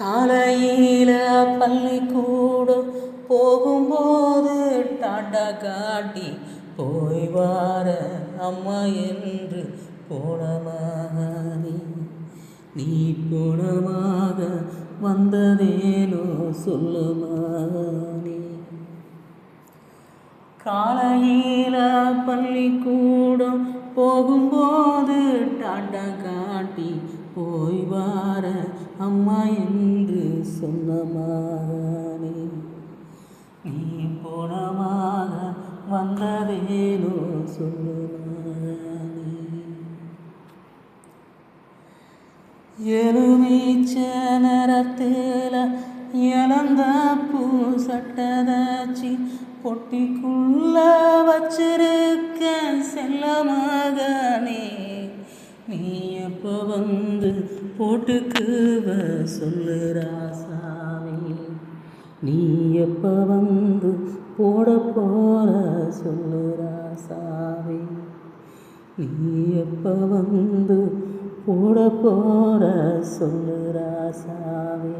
காலையில் பள்ளிக்கூடம் போகும்போது டாட்டா காட்டி போய் வார அம்மா என்று போனமாக நீ போனமாக வந்ததேனோ சொல்லுமானே. காலையில் பள்ளிக்கூடம் போகும்போது டாட்டா காட்டி போய் வார அம்மா என்று சொன்ன மகனே, நீ போனமாக வந்ததேனோ சொல்லு மகனே. எலுமிச்ச நேரத்தில் இழந்த பூ சட்டதாச்சி பொட்டிக்குள்ள வச்சிருக்க செல்ல மகனே, நீ எப்போ வந்து போட்டுக்குவ சொல்லு ராசாவே, நீ எப்போ வந்து போட போற சொல்லு ராசாவே, நீ எப்போ வந்து போட போற சொல்லு ராசாவே.